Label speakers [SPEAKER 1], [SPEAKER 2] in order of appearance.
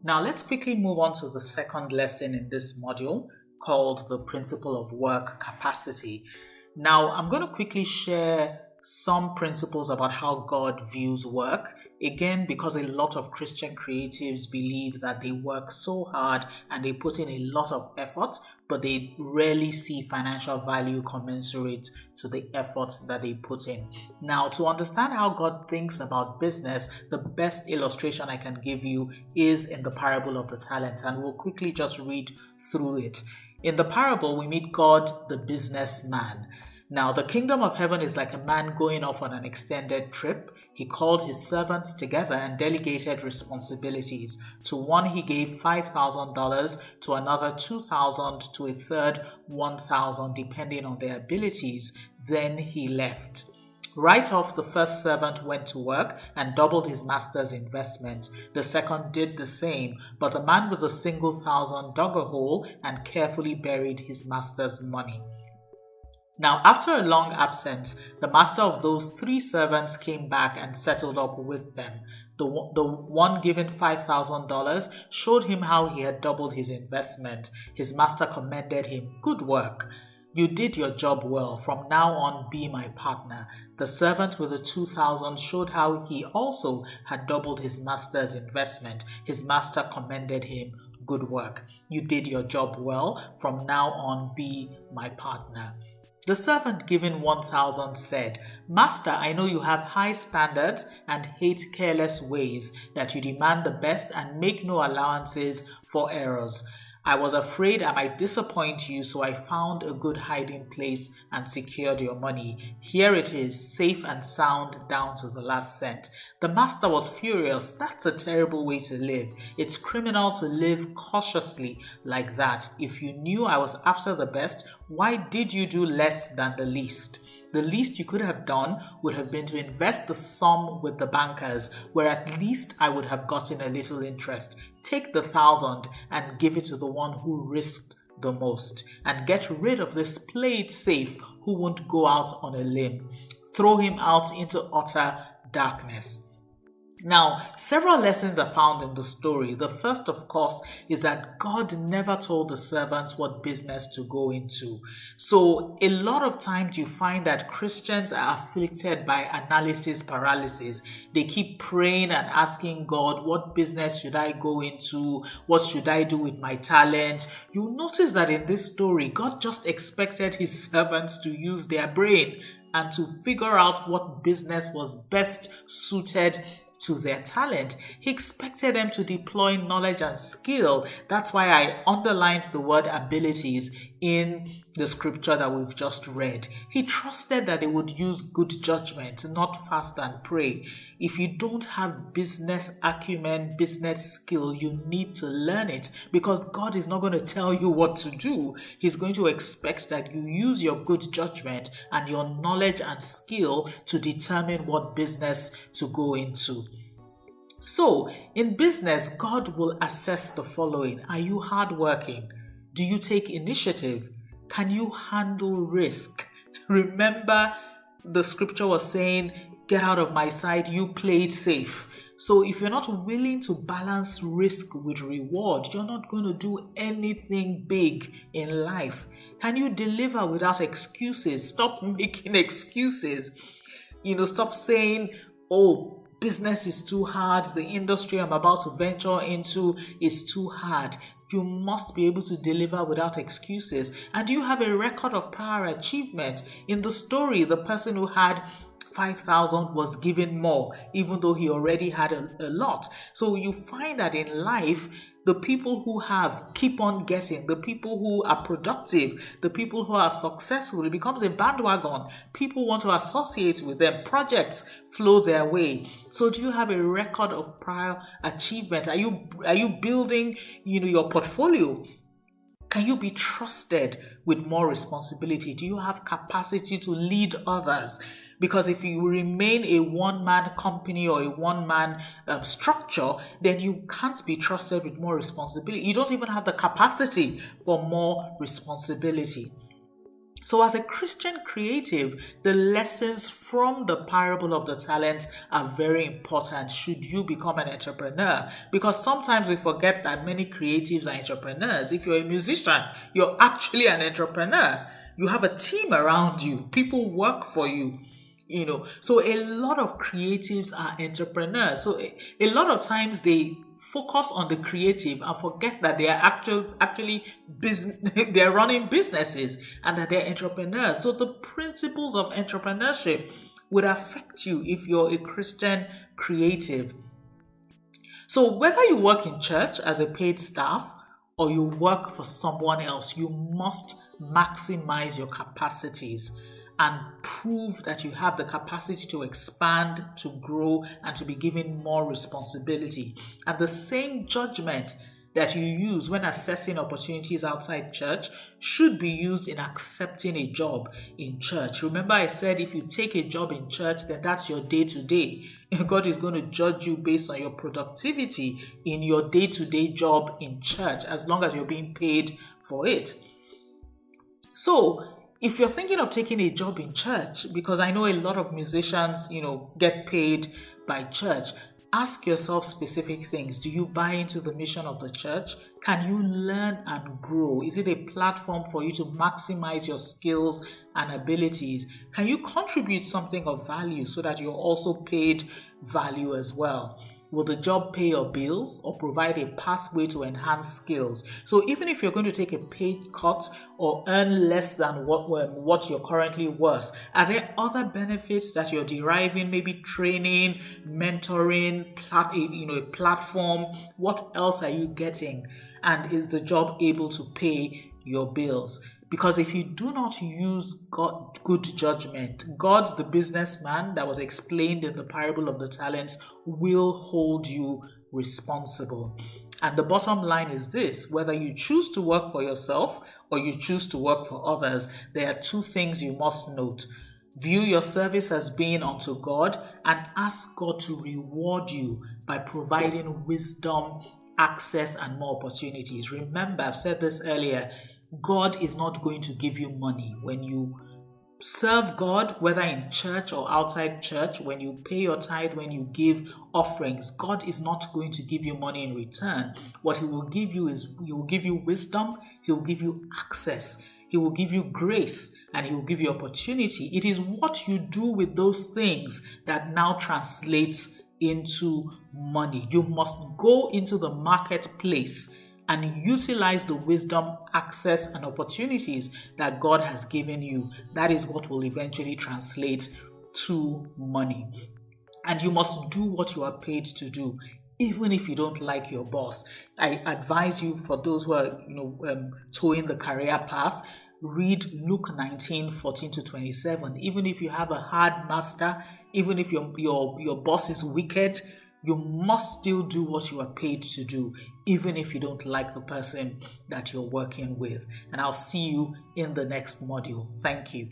[SPEAKER 1] Now, let's quickly move on to the second lesson in this module called the principle of work capacity. Now, I'm going to quickly share some principles about how God views work. Again, because a lot of Christian creatives believe that they work so hard and they put in a lot of effort, but they rarely see financial value commensurate to the effort that they put in. Now, to understand how God thinks about business, the best illustration I can give you is in the parable of the talents, and we'll quickly just read through it. In the parable, we meet God, the businessman. Now, the kingdom of heaven is like a man going off on an extended trip. He called his servants together and delegated responsibilities. To one, he gave $5,000, to another $2,000, to a third $1,000, depending on their abilities. Then he left. Right off, the first servant went to work and doubled his master's investment. The second did the same, but the man with the single thousand dug a hole and carefully buried his master's money. Now, after a long absence, the master of those three servants came back and settled up with them. The one given $5,000 showed him how he had doubled his investment. His master commended him. "Good work. You did your job well. From now on, be my partner." The servant with the 2,000 showed how he also had doubled his master's investment. His master commended him. "Good work. You did your job well. From now on, be my partner." The servant given 1,000 said, "Master, I know you have high standards and hate careless ways, that you demand the best and make no allowances for errors. I was afraid I might disappoint you, so I found a good hiding place and secured your money. Here it is, safe and sound down to the last cent." The master was furious. That's a terrible way to live. It's criminal to live cautiously like that. If you knew I was after the best, why did you do less than the least? The least you could have done would have been to invest the sum with the bankers, where at least I would have gotten a little interest. Take the 1,000 and give it to the one who risked the most, and get rid of this play it safe who won't go out on a limb. Throw him out into utter darkness. Now, several lessons are found in the story. The first, of course, is that God never told the servants what business to go into. So a lot of times you find that Christians are afflicted by analysis paralysis. They keep praying and asking God, what business should I go into? What should I do with my talent? You'll notice that in this story, God just expected his servants to use their brain and to figure out what business was best suited to their talent. He expected them to deploy knowledge and skill. That's why I underlined the word abilities in the scripture that we've just read. He trusted that they would use good judgment, not fast and pray. If you don't have business acumen, business skill, you need to learn it, because God is not going to tell you what to do. He's going to expect that you use your good judgment and your knowledge and skill to determine what business to go into. So, in business, God will assess the following. Are you hardworking? Do you take initiative? Can you handle risk? Remember, the scripture was saying, "Get out of my sight, you played safe." So if you're not willing to balance risk with reward, you're not going to do anything big in life. Can you deliver without excuses? Stop making excuses. Stop saying, "Oh, business is too hard. The industry I'm about to venture into is too hard." You must be able to deliver without excuses. And you have a record of prior achievement. In the story, the person who had 5,000 was given more, even though he already had a lot. So you find that in life, the people who have keep on getting, the people who are productive, the people who are successful, it becomes a bandwagon. People want to associate with them. Projects flow their way. So do you have a record of prior achievement? Are you building, your portfolio? Can you be trusted with more responsibility? Do you have capacity to lead others? Because if you remain a one-man company or a one-man structure, then you can't be trusted with more responsibility. You don't even have the capacity for more responsibility. So as a Christian creative, the lessons from the parable of the talents are very important should you become an entrepreneur. Because sometimes we forget that many creatives are entrepreneurs. If you're a musician, you're actually an entrepreneur. You have a team around you. People work for you. So a lot of creatives are entrepreneurs. So a lot of times they focus on the creative and forget that they are actually business. They're running businesses and that they're entrepreneurs. So the principles of entrepreneurship would affect you if you're a Christian creative. So whether you work in church as a paid staff or you work for someone else, you must maximize your capacities and prove that you have the capacity to expand, to grow, and to be given more responsibility. And the same judgment that you use when assessing opportunities outside church should be used in accepting a job in church. Remember, I said if you take a job in church, then that's your day-to-day. God is going to judge you based on your productivity in your day-to-day job in church, as long as you're being paid for it. So, if you're thinking of taking a job in church, because I know a lot of musicians, get paid by church, ask yourself specific things. Do you buy into the mission of the church? Can you learn and grow? Is it a platform for you to maximize your skills and abilities? Can you contribute something of value so that you're also paid value as well? Will the job pay your bills or provide a pathway to enhance skills? So even if you're going to take a pay cut or earn less than what you're currently worth, are there other benefits that you're deriving? Maybe training, mentoring, a platform. What else are you getting? And is the job able to pay your bills? Because if you do not use good judgment, God, the businessman that was explained in the parable of the talents, will hold you responsible. And the bottom line is this: whether you choose to work for yourself or you choose to work for others, there are two things you must note. View your service as being unto God and ask God to reward you by providing wisdom, access, and more opportunities. Remember, I've said this earlier, God is not going to give you money. When you serve God, whether in church or outside church, when you pay your tithe, when you give offerings, God is not going to give you money in return. What He will give you is, He will give you wisdom, He will give you access, He will give you grace, and He will give you opportunity. It is what you do with those things that now translates into money. You must go into the marketplace and utilize the wisdom, access, and opportunities that God has given you. That is what will eventually translate to money. And you must do what you are paid to do, even if you don't like your boss. I advise you, for those who are towing the career path, read Luke 19:14-27. Even if you have a hard master, even if your boss is wicked, you must still do what you are paid to do, even if you don't like the person that you're working with. And I'll see you in the next module. Thank you.